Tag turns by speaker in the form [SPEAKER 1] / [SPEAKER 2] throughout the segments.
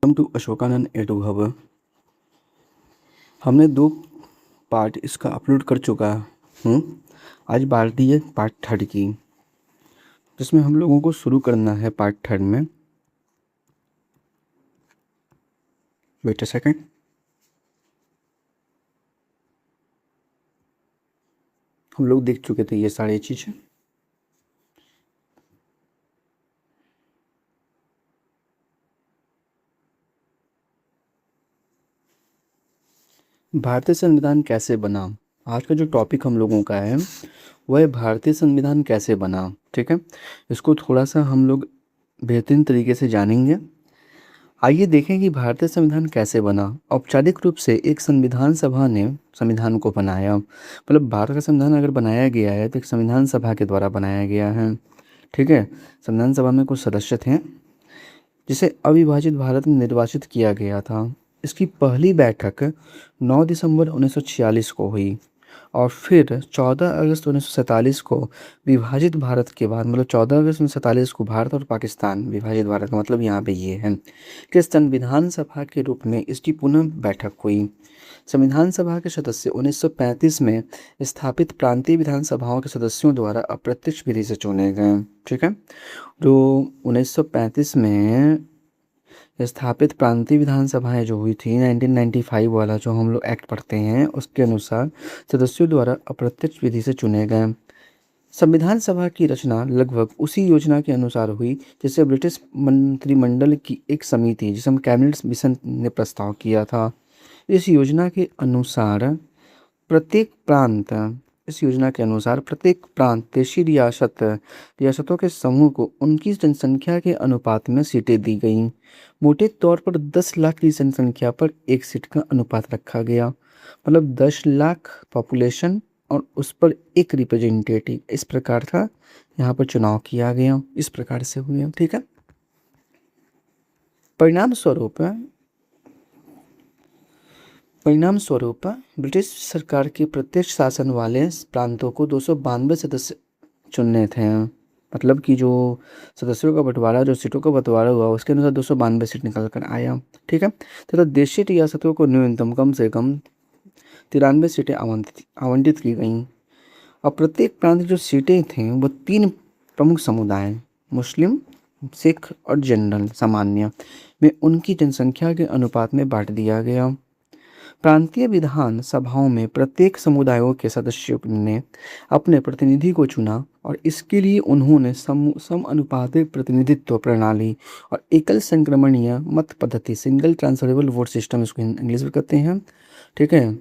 [SPEAKER 1] Welcome to Ashokanand edu hub. हमने 2 part इसका upload कर चुका हूँ। आज बारी है पार्ट 3 की, जिसमें हम लोगों को शुरू करना है पार्ट 3 में। Wait a second. हम लोग देख चुके थे ये सारी चीज़ें। भारतीय संविधान कैसे बना, आज का जो टॉपिक हम लोगों का है वह है भारतीय संविधान कैसे बना। ठीक है, इसको थोड़ा सा हम लोग बेहतरीन तरीके से जानेंगे। आइए देखें कि भारतीय संविधान कैसे बना। औपचारिक रूप से एक संविधान सभा ने संविधान को बनाया। मतलब भारत का संविधान अगर बनाया गया है तो एक संविधान सभा के द्वारा बनाया गया है। ठीक है, संविधान सभा में कुछ सदस्य थे जिसे अविभाजित भारत में निर्वाचित किया गया था। इसकी पहली बैठक 9 दिसंबर 1946 को हुई और फिर 14 अगस्त 1947 को विभाजित भारत के बाद, मतलब 14 अगस्त 1947 को भारत और पाकिस्तान विभाजित भारत का मतलब यहाँ पे ये है कि संविधान सभा के रूप में इसकी पुनः बैठक हुई। संविधान सभा के सदस्य 1935 में स्थापित प्रांतीय विधानसभाओं के सदस्यों द्वारा अप्रत्यक्ष विधि से चुने गए। ठीक है, जो 1935 में स्थापित प्रांतीय विधानसभाएं जो हुई थी 1995 वाला जो हम लोग एक्ट पढ़ते हैं, उसके अनुसार सदस्यों द्वारा अप्रत्यक्ष विधि से चुने गए। संविधान सभा की रचना लगभग उसी योजना के अनुसार हुई जिसे ब्रिटिश मंत्रिमंडल की एक समिति, जिसे हम कैबिनेट मिशन ने प्रस्ताव किया था। इस योजना के अनुसार प्रत्येक प्रांत इस योजना के अनुसार प्रत्येक प्रांत देशी रियासतों के समूह को उनकी जनसंख्या के अनुपात में सीटें दी गईं। मोटे तौर पर 10 लाख की जनसंख्या पर एक सीट का अनुपात रखा गया। मतलब 10 लाख पॉपुलेशन और उस पर एक रिप्रेजेंटेटिव, इस प्रकार का यहाँ पर चुनाव किया गया। इस प्रकार से हुए। ठीक है, परिणाम स्वरूप ब्रिटिश सरकार के प्रत्यक्ष शासन वाले प्रांतों को 292 सदस्य चुनने थे। मतलब कि जो सदस्यों का बंटवारा, जो सीटों का बंटवारा हुआ, उसके अनुसार 292 सीट निकल कर आया। ठीक है, तथा देशी रियासतों को न्यूनतम कम से कम 93 सीटें आवंटित की गईं। और प्रत्येक प्रांत की जो सीटें थीं वो 3 प्रमुख समुदाय, मुस्लिम, सिख और जनरल सामान्य, में उनकी जनसंख्या के अनुपात में बांट दिया गया। प्रांतीय विधान सभाओं में प्रत्येक समुदायों के सदस्यों ने अपने प्रतिनिधि को चुना और इसके लिए उन्होंने समानुपातिक प्रतिनिधित्व प्रणाली और एकल संक्रमणीय मत पद्धति, सिंगल ट्रांसफरेबल वोट सिस्टम, इसको इंग्लिश में कहते हैं। ठीक है,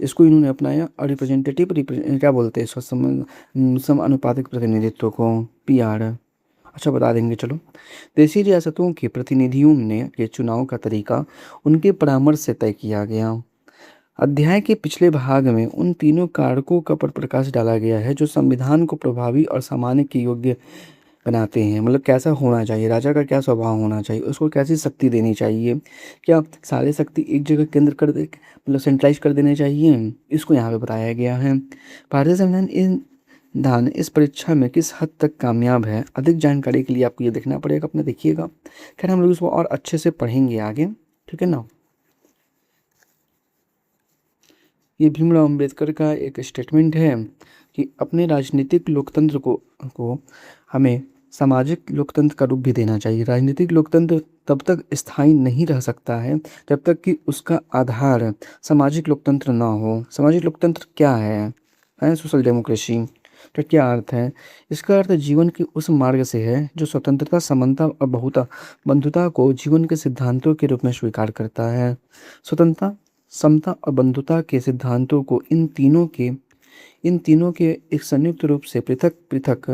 [SPEAKER 1] इसको इन्होंने अपनाया। और क्या बोलते हैं इसको, समानुपातिक प्रतिनिधित्व को, पीआर। अच्छा, बता देंगे चलो। देशी रियासतों के प्रतिनिधियों ने के चुनाव का तरीका उनके परामर्श से तय किया गया। अध्याय के पिछले भाग में उन तीनों कारकों का पर प्रकाश डाला गया है जो संविधान को प्रभावी और सामान्य के योग्य बनाते हैं। मतलब कैसा होना चाहिए, राजा का क्या स्वभाव होना चाहिए, उसको कैसी शक्ति देनी चाहिए, क्या सारे शक्ति एक जगह केंद्र कर दे, मतलब सेंट्रलाइज कर देने चाहिए, इसको यहाँ पे बताया गया है। भारतीय संविधान इस परीक्षा में किस हद तक कामयाब है, अधिक जानकारी के लिए आपको ये देखना पड़ेगा, अपने देखिएगा। खैर, हम लोग इसको और अच्छे से पढ़ेंगे आगे। ठीक है ना। ये भीमराव अम्बेडकर का एक स्टेटमेंट है कि अपने राजनीतिक लोकतंत्र को हमें सामाजिक लोकतंत्र का रूप भी देना चाहिए। राजनीतिक लोकतंत्र तब तक स्थायी नहीं रह सकता है जब तक कि उसका आधार सामाजिक लोकतंत्र ना हो। सामाजिक लोकतंत्र क्या है सोशल डेमोक्रेसी। तो क्या अर्थ है इसका? अर्थ जीवन के उस मार्ग से है जो स्वतंत्रता, समानता और बंधुता को जीवन के सिद्धांतों के रूप में स्वीकार करता है। स्वतंत्रता, समता और बंधुता के सिद्धांतों को इन तीनों के एक संयुक्त रूप से पृथक पृथक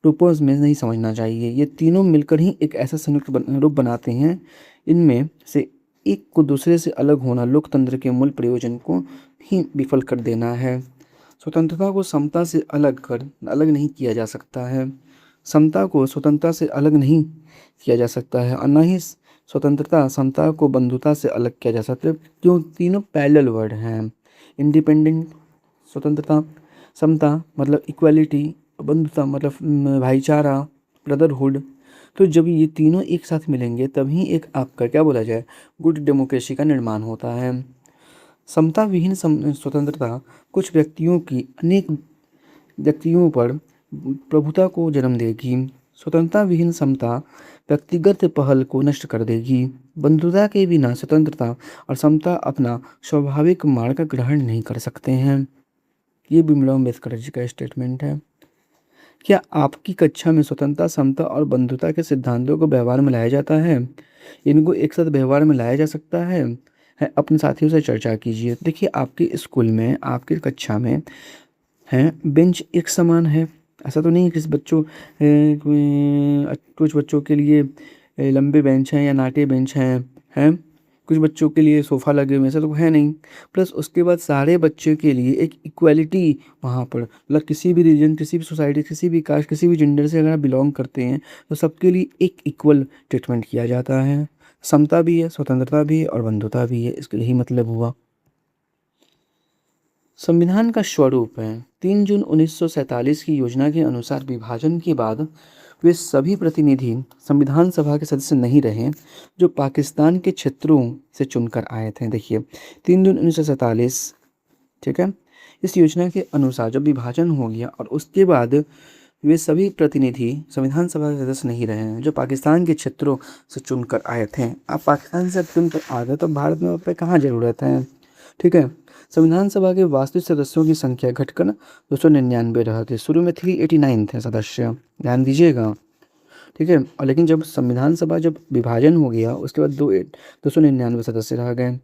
[SPEAKER 1] रूपों में नहीं समझना चाहिए। ये तीनों मिलकर ही एक ऐसा संयुक्त रूप बनाते हैं। इनमें से एक को दूसरे से अलग होना लोकतंत्र के मूल प्रयोजन को ही विफल कर देना है। स्वतंत्रता को समता से अलग नहीं किया जा सकता है। समता को स्वतंत्रता से अलग नहीं किया जा सकता है और न ही स्वतंत्रता समता को बंधुता से अलग किया जा सकता है, क्यों तीनों पैरेलल वर्ड हैं। इंडिपेंडेंट स्वतंत्रता, समता मतलब इक्वालिटी, बंधुता मतलब भाईचारा, ब्रदरहुड, तो जब ये तीनों एक साथ मिलेंगे तभी एक आपका क्या बोला जाए गुड डेमोक्रेसी का निर्माण होता है। समता विहीन स्वतंत्रता कुछ व्यक्तियों की अनेक व्यक्तियों पर प्रभुता को जन्म देगी। स्वतंत्रता विहीन समता व्यक्तिगत पहल को नष्ट कर देगी। बंधुता के बिना स्वतंत्रता और समता अपना स्वाभाविक मार्ग ग्रहण नहीं कर सकते हैं। ये भीमराव अम्बेडकर जी का स्टेटमेंट है। क्या आपकी कक्षा में स्वतंत्रता, समता और बंधुता के सिद्धांतों को व्यवहार में लाया जाता है? इनको एक साथ व्यवहार में लाया जा सकता है अपने साथियों से चर्चा कीजिए। देखिए, आपके स्कूल में, आपकी कक्षा में हैं बेंच एक समान है, ऐसा तो नहीं है किसी कुछ बच्चों के लिए लंबे बेंच हैं या नाटे बेंच हैं कुछ बच्चों के लिए सोफ़ा लगे हुए हैं, ऐसा तो है नहीं। प्लस उसके बाद सारे बच्चों के लिए एक इक्वालिटी वहाँ पर, मतलब किसी भी रीजन, किसी भी सोसाइटी, किसी भी कास्ट, किसी भी जेंडर से अगर आप बिलोंग करते हैं तो सबके लिए एक इक्वल ट्रीटमेंट किया जाता है। समता भी है, स्वतंत्रता भी है और बंधुता भी है, इसका यही मतलब हुआ। संविधान का स्वरूप है 3 जून 1947 की योजना के अनुसार विभाजन के बाद वे सभी प्रतिनिधि संविधान सभा के सदस्य नहीं रहे जो पाकिस्तान के क्षेत्रों से चुनकर आए थे। देखिए, 3 जून 1947, ठीक है, इस योजना के अनुसार जब विभाजन हो गया और उसके बाद वे सभी प्रतिनिधि संविधान सभा के सदस्य नहीं रहे हैं जो पाकिस्तान के क्षेत्रों से चुनकर आए थे। आप पाकिस्तान से चुनकर आ गए तो भारत में आप पे कहाँ ज़रूरत है, ठीक है। संविधान सभा के वास्तविक सदस्यों की संख्या घटकर 299 रहे थे। शुरू में 389 थे सदस्य, ध्यान दीजिएगा, ठीक है। और लेकिन जब संविधान सभा जब विभाजन हो गया उसके बाद 299 सदस्य रह गए।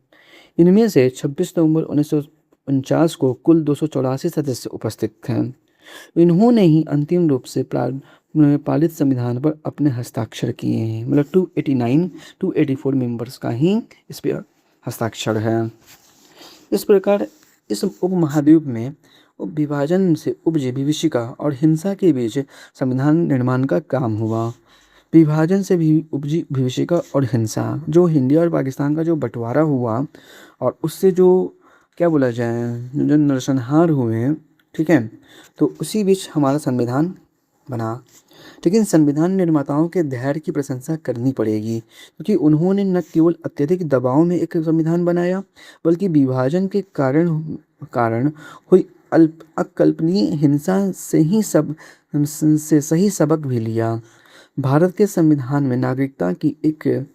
[SPEAKER 1] इनमें से 26 नवंबर 1949 को कुल 284 सदस्य उपस्थित थे। इन्होंने ही अंतिम रूप से पालित संविधान पर अपने हस्ताक्षर किए हैं। मतलब 284 मेंबर्स का ही इस पर हस्ताक्षर है। इस प्रकार इस उपमहाद्वीप में विभाजन से उपजे विभीषिका और हिंसा के बीच संविधान निर्माण का काम हुआ। विभाजन से भी उपजी विभीषिका और हिंसा, जो इंडिया और पाकिस्तान का जो बंटवारा हुआ और उससे जो क्या बोला जाए जो नरसंहार हुए, ठीक है, तो उसी बीच हमारा संविधान बना। लेकिन संविधान निर्माताओं के धैर्य की प्रशंसा करनी पड़ेगी क्योंकि उन्होंने न केवल अत्यधिक दबाव में एक संविधान बनाया बल्कि विभाजन के कारण हुई अकल्पनीय हिंसा से सही सबक भी लिया। भारत के संविधान में नागरिकता की एक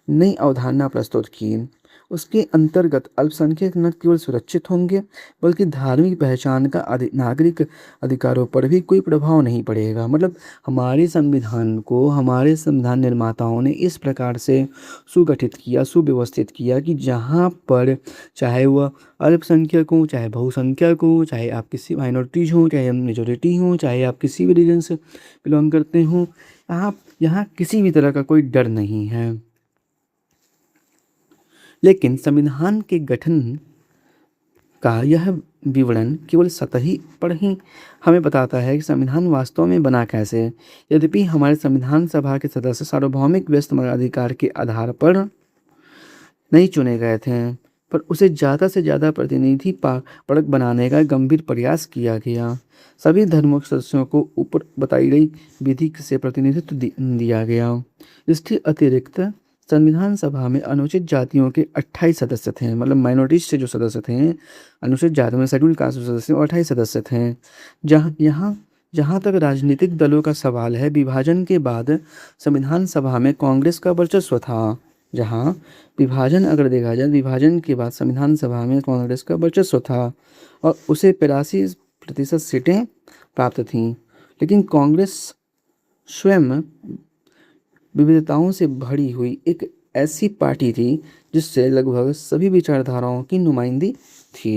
[SPEAKER 1] नई अवधारणा प्रस्तुत की। उसके अंतर्गत अल्पसंख्यक न केवल सुरक्षित होंगे बल्कि धार्मिक पहचान का नागरिक अधिकारों पर भी कोई प्रभाव नहीं पड़ेगा। मतलब हमारे संविधान को हमारे संविधान निर्माताओं ने इस प्रकार से सुगठित किया, सुव्यवस्थित किया कि जहाँ पर चाहे वह अल्पसंख्यक हो, चाहे बहुसंख्यक हो, चाहे आप किसी माइनॉरिटीज हो, चाहे मेजोरिटी हो, चाहे आप किसी भी रीजन से बिलोंग करते हो, यहाँ किसी भी तरह का कोई डर नहीं है। लेकिन संविधान के गठन का यह विवरण केवल सतही पर ही हमें बताता है कि संविधान वास्तव में बना कैसे। यद्यपि हमारे संविधान सभा के सदस्य सार्वभौमिक व्यस्त मताधिकार के आधार पर नहीं चुने गए थे, पर उसे ज़्यादा से ज़्यादा प्रतिनिधि परक बनाने का गंभीर प्रयास किया गया। सभी धर्मों के सदस्यों को ऊपर बताई गई विधि से प्रतिनिधित्व दिया गया। इसके अतिरिक्त संविधान सभा में अनुसूचित जातियों के 28 सदस्य थे। मतलब माइनॉरिटीज से जो सदस्य थे, अनुसूचित जातियों में शेड्यूल कास्ट सदस्य 28 सदस्य थे। जहाँ तक राजनीतिक दलों का सवाल है, विभाजन के बाद संविधान सभा में कांग्रेस का वर्चस्व था। जहाँ विभाजन अगर देखा जाए, विभाजन के बाद संविधान सभा में कांग्रेस का वर्चस्व था और उसे 83% सीटें प्राप्त थीं। लेकिन कांग्रेस स्वयं विविधताओं से भरी हुई एक ऐसी पार्टी थी जिससे लगभग सभी विचारधाराओं की नुमाइंदी थी।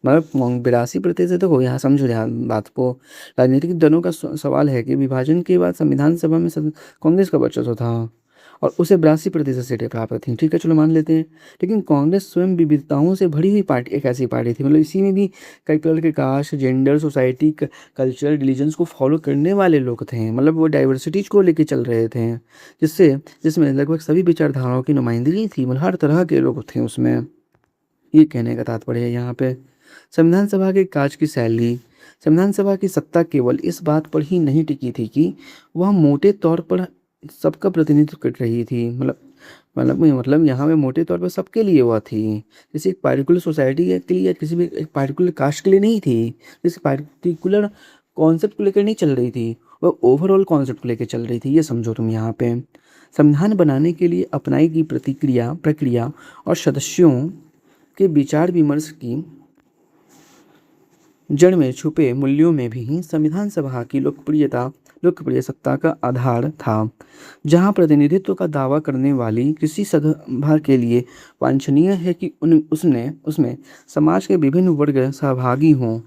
[SPEAKER 1] मतलब 82% तो हो, यहाँ समझो ध्यान बात को। राजनीतिक दलों का सवाल है कि विभाजन के बाद संविधान सभा में कांग्रेस का वर्चस्व था और उसे 82% सीटें प्राप्त थी, ठीक है, चलो मान लेते हैं। लेकिन कांग्रेस स्वयं विविधताओं से भरी हुई पार्टी, एक ऐसी पार्टी थी, मतलब इसी में भी कई तरह के caste, gender, society, culture, religions को फॉलो करने वाले लोग थे। मतलब वो डाइवर्सिटीज को लेके चल रहे थे, जिसमें लगभग सभी विचारधाराओं की नुमाइंदगी थी। मतलब हर तरह के लोग थे उसमें। ये कहने का तात्पर्य है यहाँ पे। संविधान सभा के काज की शैली। संविधान सभा की सत्ता केवल इस बात पर ही नहीं टिकी थी कि वह मोटे तौर पर सबका प्रतिनिधित्व कर रही थी। मतलब यहाँ पे मोटे तौर पर सबके लिए हुआ थी। जैसे एक पार्टिकुलर सोसाइटी के लिए, किसी भी एक पार्टिकुलर कास्ट के लिए नहीं थी। जैसे पार्टिकुलर कॉन्सेप्ट को लेकर नहीं चल रही थी, वह ओवरऑल कॉन्सेप्ट को लेकर चल रही थी। ये समझो तुम यहाँ पे संविधान बनाने के लिए अपनाई गई प्रतिक्रिया प्रक्रिया और सदस्यों के विचार विमर्श की जड़ में छुपे मूल्यों में भी संविधान सभा की लोकप्रिय सत्ता का आधार था। जहां प्रतिनिधित्व का दावा करने वाली किसी सभा के लिए वांछनीय है कि उसमें समाज के विभिन्न वर्ग सहभागी हों,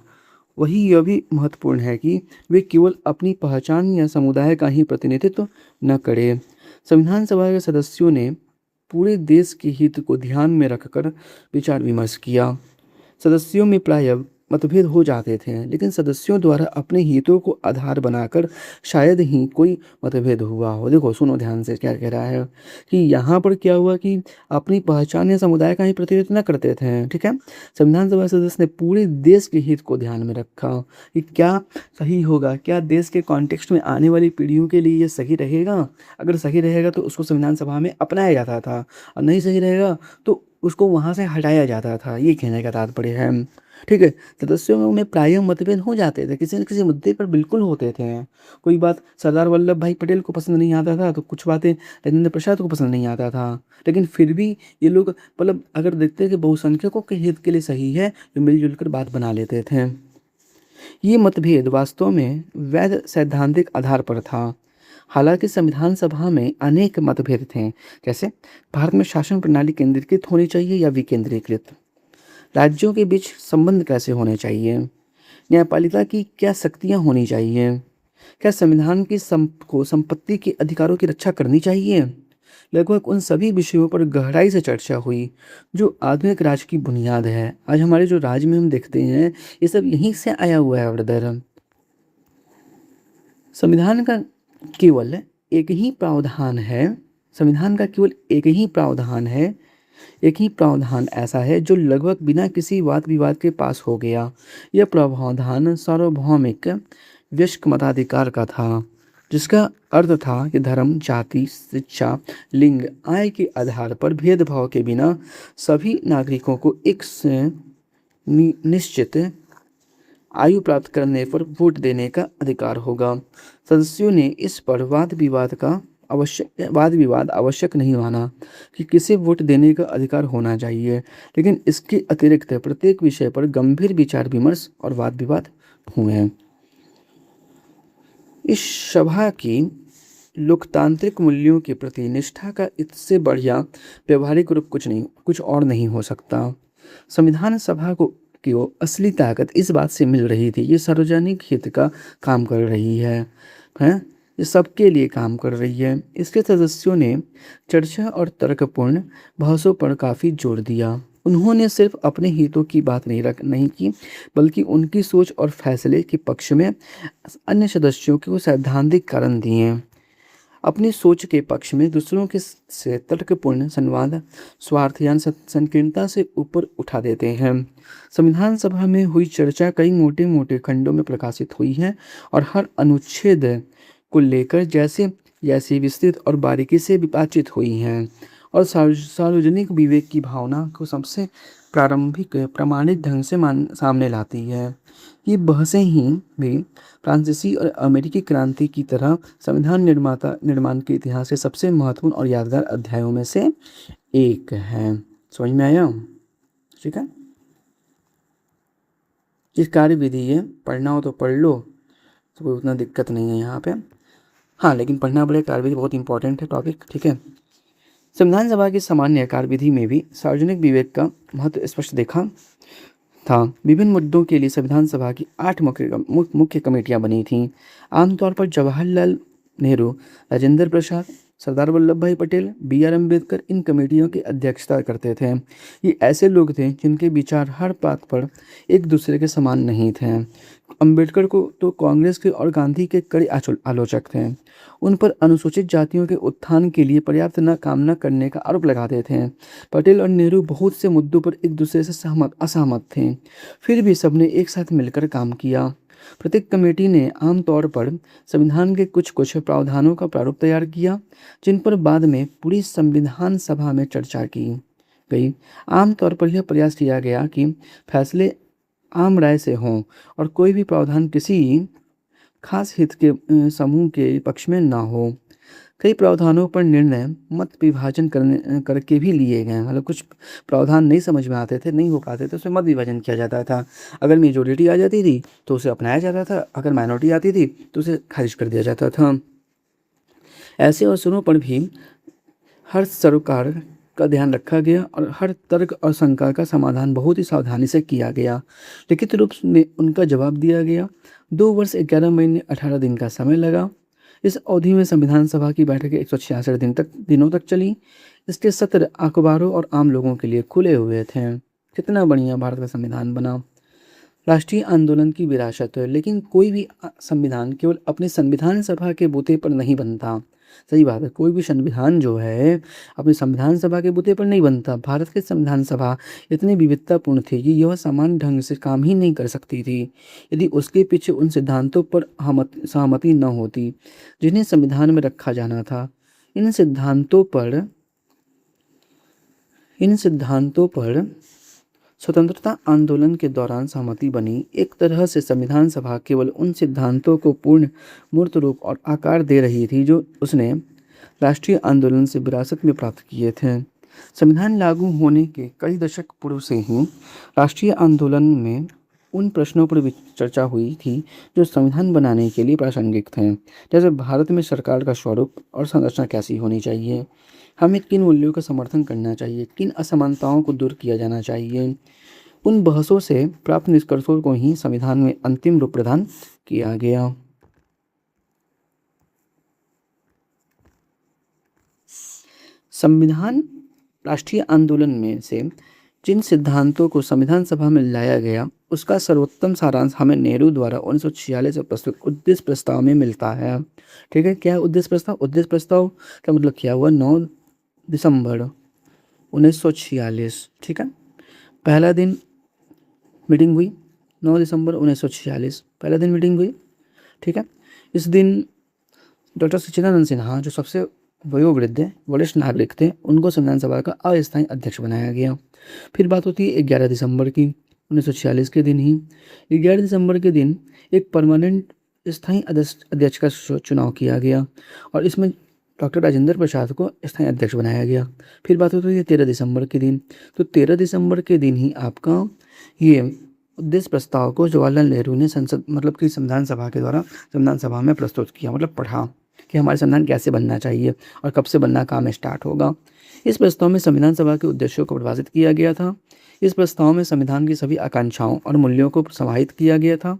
[SPEAKER 1] वही यह भी महत्वपूर्ण है कि वे केवल अपनी पहचान या समुदाय का ही प्रतिनिधित्व न करें। संविधान सभा के सदस्यों ने पूरे देश के हित को ध्यान में रखकर विचार विमर्श किया। सदस्यों में प्रायः मतभेद हो जाते थे, लेकिन सदस्यों द्वारा अपने हितों को आधार बनाकर शायद ही कोई मतभेद हुआ हो। देखो सुनो ध्यान से क्या कह रहा है कि यहाँ पर क्या हुआ कि अपनी पहचान या समुदाय का ही प्रतिनिधित्व न करते थे। ठीक है, संविधान सभा सदस्य ने पूरे देश के हित को ध्यान में रखा कि क्या सही होगा, क्या देश के कॉन्टेक्स्ट में आने वाली पीढ़ियों के लिए ये सही रहेगा। अगर सही रहेगा तो उसको संविधान सभा में अपनाया जाता था, और नहीं सही रहेगा तो उसको वहाँ से हटाया जाता था। ये कहने का तात्पर्य है। ठीक है, सदस्यों में प्रायः मतभेद हो जाते थे, किसी न किसी मुद्दे पर बिल्कुल होते थे। कोई बात सरदार वल्लभ भाई पटेल को पसंद नहीं आता था, तो कुछ बातें राजेंद्र प्रसाद को पसंद नहीं आता था, लेकिन फिर भी ये लोग मतलब अगर देखते हैं कि बहुसंख्यकों के हित के लिए सही है, तो मिलजुल कर बात बना लेते थे। ये मतभेद वास्तव में वैध सैद्धांतिक आधार पर था। हालांकि संविधान सभा में अनेक मतभेद थे, जैसे भारत में शासन प्रणाली केंद्रीकृत होनी चाहिए या विकेंद्रीकृत, राज्यों के बीच संबंध कैसे होने चाहिए, न्यायपालिका की क्या शक्तियां होनी चाहिए, क्या संविधान की संपत्ति के अधिकारों की रक्षा करनी चाहिए। लगभग उन सभी विषयों पर गहराई से चर्चा हुई जो आधुनिक राज्य की बुनियाद है। आज हमारे जो राज्य में हम देखते हैं, ये सब यहीं से आया हुआ है ब्रदर। संविधान का केवल एक ही प्रावधान है संविधान का केवल एक ही प्रावधान ऐसा है जो लगभग बिना किसी वाद विवाद के पास हो गया। यह प्रावधान सार्वभौमिक वयस्क मताधिकार का था, जिसका अर्थ था कि धर्म, जाति, शिक्षा, लिंग, आय के आधार पर भेदभाव के बिना सभी नागरिकों को एक निश्चित आयु प्राप्त करने पर वोट देने का अधिकार होगा। सदस्यों ने इस पर वाद विवाद आवश्यक नहीं माना कि किसे वोट देने का अधिकार होना चाहिए, लेकिन इसके अतिरिक्त प्रत्येक विषय पर गंभीर विचार विमर्श और वाद विवाद हुए। इस सभा की लोकतांत्रिक मूल्यों के प्रति निष्ठा का इससे बढ़िया व्यवहारिक रूप कुछ और नहीं हो सकता। संविधान सभा को असली ताकत इस बात से मिल रही थी, ये सार्वजनिक हित का काम कर रही है, ये सबके लिए काम कर रही है। इसके सदस्यों ने चर्चा और तर्कपूर्ण बहसों पर काफ़ी जोर दिया। उन्होंने सिर्फ अपने हितों की बात नहीं की, बल्कि उनकी सोच और फैसले के पक्ष में अन्य सदस्यों को सैद्धांतिक कारण दिए। अपनी सोच के पक्ष में दूसरों के से तर्कपूर्ण संवाद स्वार्थ या संकीर्णता से ऊपर उठा देते हैं। संविधान सभा में हुई चर्चा कई मोटे मोटे खंडों में प्रकाशित हुई है और हर अनुच्छेद को लेकर जैसे विस्तृत और बारीकी से बातचीत हुई हैं और सार्वजनिक विवेक की भावना को सबसे प्रारंभिक प्रमाणित ढंग से सामने लाती है। ये बहसें ही भी फ्रांसीसी और अमेरिकी क्रांति की तरह संविधान निर्माण के इतिहास के सबसे महत्वपूर्ण और यादगार अध्यायों में से एक है। समझ में आया? ठीक है, ये कार्यविधि है, पढ़ना हो तो पढ़ लो, तो कोई उतना दिक्कत नहीं है यहाँ पे। हाँ, लेकिन पढ़ना पड़ेगा, कार्यविधि बहुत इंपॉर्टेंट है टॉपिक। ठीक है, संविधान सभा की सामान्य कार्यविधि में भी सार्वजनिक विवेक का महत्व स्पष्ट देखा था। विभिन्न मुद्दों के लिए संविधान सभा की 8 मुख्य कमेटियां बनी थीं। आमतौर पर जवाहरलाल नेहरू, राजेंद्र प्रसाद, सरदार वल्लभ भाई पटेल, BR अम्बेडकर इन कमेटियों की अध्यक्षता करते थे। ये ऐसे लोग थे जिनके विचार हर बात पर एक दूसरे के समान नहीं थे। अम्बेडकर को तो कांग्रेस के और गांधी के कड़े आलोचक थे। उन पर अनुसूचित जातियों के उत्थान के लिए पर्याप्त काम न करने का आरोप लगाते थे। पटेल और नेहरू बहुत से मुद्दों पर एक दूसरे से असहमत थे, फिर भी सबने एक साथ मिलकर काम किया। प्रत्येक कमेटी ने आमतौर पर संविधान के कुछ कुछ प्रावधानों का प्रारूप तैयार किया, जिन पर बाद में पूरी संविधान सभा में चर्चा की गई। आमतौर पर यह प्रयास किया गया कि फैसले आम राय से हों और कोई भी प्रावधान किसी खास हित के समूह के पक्ष में ना हो। कई प्रावधानों पर निर्णय मत विभाजन करके भी लिए गए, मतलब कुछ प्रावधान नहीं समझ में आते थे, नहीं हो पाते थे, उसमें मत विभाजन किया जाता था। अगर मेजोरिटी आ जाती थी तो उसे अपनाया जाता था, अगर माइनॉरिटी आती थी तो उसे खारिज कर दिया जाता था। ऐसे अवसरों पर भी हर सरकार का ध्यान रखा गया और हर तर्क और शंका का समाधान बहुत ही सावधानी से किया गया। लिखित रूप में उनका जवाब दिया गया। 2 वर्ष 11 महीने 18 दिन का समय लगा। इस अवधि में संविधान सभा की बैठकें 166 दिनों तक चली। इसके सत्र अखबारों और आम लोगों के लिए खुले हुए थे। कितना बढ़िया भारत का संविधान बना। राष्ट्रीय आंदोलन की विरासत है, लेकिन कोई भी संविधान केवल अपने संविधान सभा के बूते पर नहीं बनता। सही बात है, कोई भी संविधान जो है अपने संविधान सभा के बूते पर नहीं बनता। भारत की संविधान सभा इतनी विविधतापूर्ण थी कि यह समान ढंग से काम ही नहीं कर सकती थी यदि उसके पीछे उन सिद्धांतों पर सहमति न होती जिन्हें संविधान में रखा जाना था। इन सिद्धांतों पर स्वतंत्रता आंदोलन के दौरान सहमति बनी। एक तरह से संविधान सभा केवल उन सिद्धांतों को पूर्ण मूर्त रूप और आकार दे रही थी जो उसने राष्ट्रीय आंदोलन से विरासत में प्राप्त किए थे। संविधान लागू होने के कई दशक पूर्व से ही राष्ट्रीय आंदोलन में उन प्रश्नों पर चर्चा हुई थी जो संविधान बनाने के लिए प्रासंगिक थे, जैसे भारत में सरकार का स्वरूप और संरचना कैसी होनी चाहिए, हमें किन मूल्यों का समर्थन करना चाहिए, किन असमानताओं को दूर किया जाना चाहिए। उन बहसों से प्राप्त निष्कर्षों को ही संविधान में अंतिम रूप प्रदान किया गया। संविधान राष्ट्रीय आंदोलन में से जिन सिद्धांतों को संविधान सभा में लाया गया उसका सर्वोत्तम सारांश हमें नेहरू द्वारा 1946 से प्रस्तुत उद्देश्य प्रस्ताव में मिलता है। ठीक है, क्या है उद्देश्य प्रस्ताव? उद्देश्य प्रस्ताव का मतलब क्या हुआ? 9 दिसंबर 1946। ठीक है, पहला दिन मीटिंग हुई। 9 दिसंबर 1946 पहला दिन मीटिंग हुई। ठीक है, इस दिन डॉक्टर सच्चिदानंद सिन्हा जो सबसे वयोवृद्ध वरिष्ठ नागरिक थे उनको संविधान सभा का अस्थायी अध्यक्ष बनाया गया। फिर बात होती है 11 दिसंबर की 1946 के दिन ही। 11 दिसंबर के दिन एक परमानेंट स्थायी अध्यक्ष का चुनाव किया गया और इसमें डॉक्टर राजेंद्र प्रसाद को स्थायी अध्यक्ष बनाया गया। फिर बात होती है 13 दिसंबर के दिन। तो 13 दिसंबर के दिन ही आपका ये उद्देश्य प्रस्ताव को जवाहरलाल नेहरू ने संसद मतलब कि संविधान सभा के द्वारा संविधान सभा में प्रस्तुत किया, मतलब पढ़ा कि हमारे संविधान कैसे बनना चाहिए और कब से बनना काम स्टार्ट होगा। इस प्रस्ताव में संविधान सभा के उद्देश्यों को परिभाषित किया गया था। इस प्रस्ताव में संविधान की सभी आकांक्षाओं और मूल्यों को समाहित किया गया था।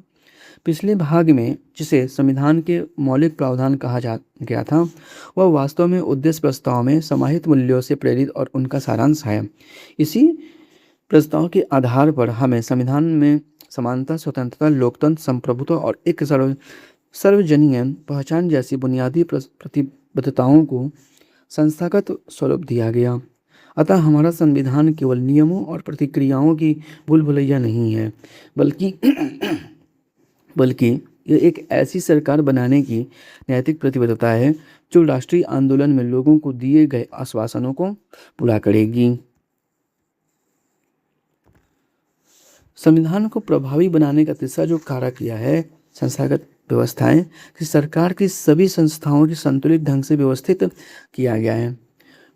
[SPEAKER 1] पिछले भाग में जिसे संविधान के मौलिक प्रावधान कहा गया था वह वास्तव में उद्देश्य प्रस्ताव में समाहित मूल्यों से प्रेरित और उनका सारांश है। इसी प्रस्ताव के आधार पर हमें संविधान में समानता, स्वतंत्रता, लोकतंत्र, संप्रभुत्व और एक सार्वजनीय पहचान जैसी बुनियादी प्रतिबद्धताओं को संस्थागत स्वरूप दिया गया। अतः हमारा संविधान केवल नियमों और प्रतिक्रियाओं की भूल भुलैया नहीं है, बल्कि यह एक ऐसी सरकार बनाने की नैतिक प्रतिबद्धता है जो राष्ट्रीय आंदोलन में लोगों को दिए गए आश्वासनों को पूरा करेगी। संविधान को प्रभावी बनाने का तीसरा जो कारक किया है संस्थागत व्यवस्थाएं कि सरकार की सभी संस्थाओं की संतुलित ढंग से व्यवस्थित किया गया है।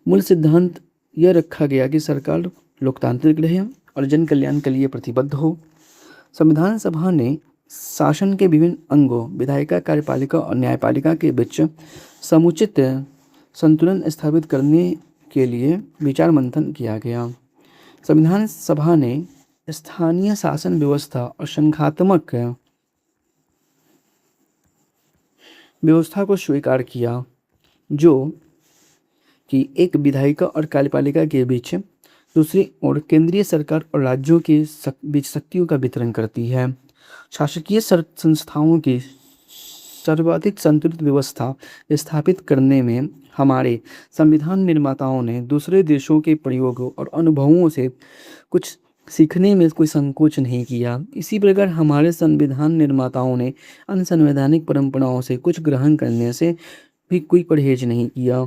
[SPEAKER 1] मूल सिद्धांत यह रखा गया कि सरकार लोकतांत्रिक रहे और जन कल्याण के लिए प्रतिबद्ध हो। संविधान सभा ने शासन के विभिन्न अंगों विधायिका, कार्यपालिका और न्यायपालिका के बीच समुचित संतुलन स्थापित करने के लिए विचार मंथन किया गया। संविधान सभा ने स्थानीय शासन व्यवस्था और संघात्मक व्यवस्था को स्वीकार किया जो कि एक विधायिका और कार्यपालिका के बीच, दूसरी ओर केंद्रीय सरकार और राज्यों के बीच शक्तियों का वितरण करती है। शासकीय संस्थाओं की सर्वाधिक संतुलित व्यवस्था स्थापित करने में हमारे संविधान निर्माताओं ने दूसरे देशों के प्रयोगों और अनुभवों से कुछ सीखने में कोई संकोच नहीं किया। इसी प्रकार हमारे संविधान निर्माताओं ने अनसंवैधानिक परंपराओं से कुछ ग्रहण करने से भी कोई परहेज नहीं किया।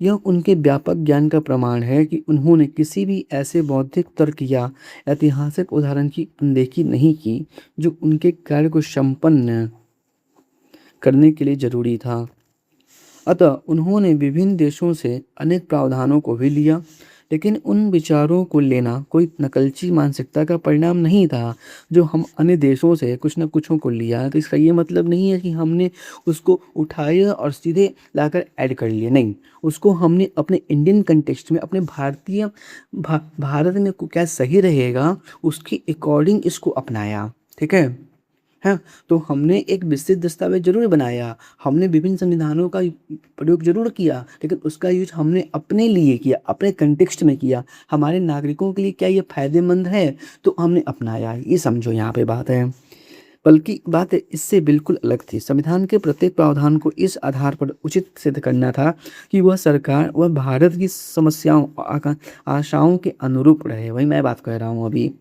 [SPEAKER 1] यह उनके व्यापक ज्ञान का प्रमाण है कि उन्होंने किसी भी ऐसे बौद्धिक तर्क या ऐतिहासिक उदाहरण की अनदेखी नहीं की जो उनके कार्य को संपन्न करने के लिए जरूरी था। अतः उन्होंने विभिन्न देशों से अनेक प्रावधानों को भी लिया, लेकिन उन विचारों को लेना कोई नकलची मानसिकता का परिणाम नहीं था। जो हम अन्य देशों से कुछ न कुछों को लिया तो इसका ये मतलब नहीं है कि हमने उसको उठाया और सीधे लाकर ऐड कर लिया, नहीं। उसको हमने अपने इंडियन कंटेक्स्ट में, अपने भारतीय भारत में क्या सही रहेगा उसके अकॉर्डिंग इसको अपनाया। ठीक है। हाँ, तो हमने एक विस्तृत दस्तावेज जरूर बनाया, हमने विभिन्न संविधानों का प्रयोग जरूर किया, लेकिन उसका यूज हमने अपने लिए किया, अपने कंटेक्स्ट में किया। हमारे नागरिकों के लिए क्या ये फायदेमंद है तो हमने अपनाया, ये समझो यहाँ पे बात है। बल्कि बात इससे बिल्कुल अलग थी। संविधान के प्रत्येक प्रावधान को इस आधार पर उचित सिद्ध करना था कि वह सरकार वह भारत की समस्याओं आशाओं के अनुरूप रहे। वही मैं बात कर रहा हूँ अभी।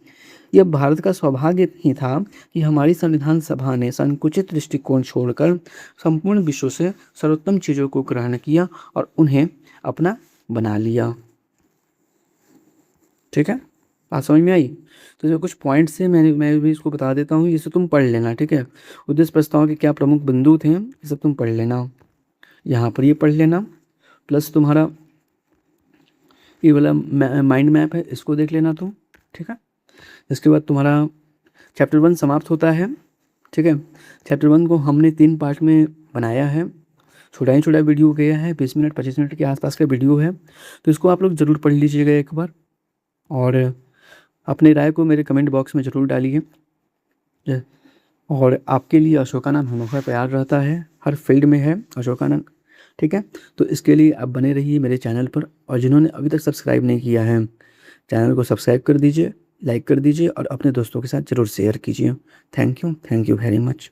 [SPEAKER 1] यह भारत का सौभाग्य नहीं था कि हमारी संविधान सभा ने संकुचित दृष्टिकोण छोड़कर संपूर्ण विश्व से सर्वोत्तम चीज़ों को ग्रहण किया और उन्हें अपना बना लिया। ठीक है, बात समझ में आई? तो जो कुछ पॉइंट्स हैं मैं भी इसको बता देता हूँ, इसे तुम पढ़ लेना। ठीक है, उद्देश्य प्रस्ताव के क्या प्रमुख बिंदु थे ये सब तुम पढ़ लेना, यहाँ पर ये पढ़ लेना। प्लस तुम्हारा ये वाला माइंड मैप है, इसको देख लेना तुम। ठीक है, इसके बाद तुम्हारा चैप्टर 1 समाप्त होता है। ठीक है, चैप्टर 1 को हमने 3 पार्ट में बनाया है। छोटा ही छोटा वीडियो गया है, 20 मिनट 25 मिनट के आसपास का वीडियो है, तो इसको आप लोग ज़रूर पढ़ लीजिएगा एक बार और अपनी राय को मेरे कमेंट बॉक्स में ज़रूर डालिए। और आपके लिए अशोकानंद हमेशा तैयार रहता है, हर फील्ड में है अशोकानंद। ठीक है, तो इसके लिए आप बने रहिए मेरे चैनल पर, और जिन्होंने अभी तक सब्सक्राइब नहीं किया है चैनल को सब्सक्राइब कर दीजिए, लाइक कर दीजिए और अपने दोस्तों के साथ ज़रूर शेयर कीजिए। Thank you very much.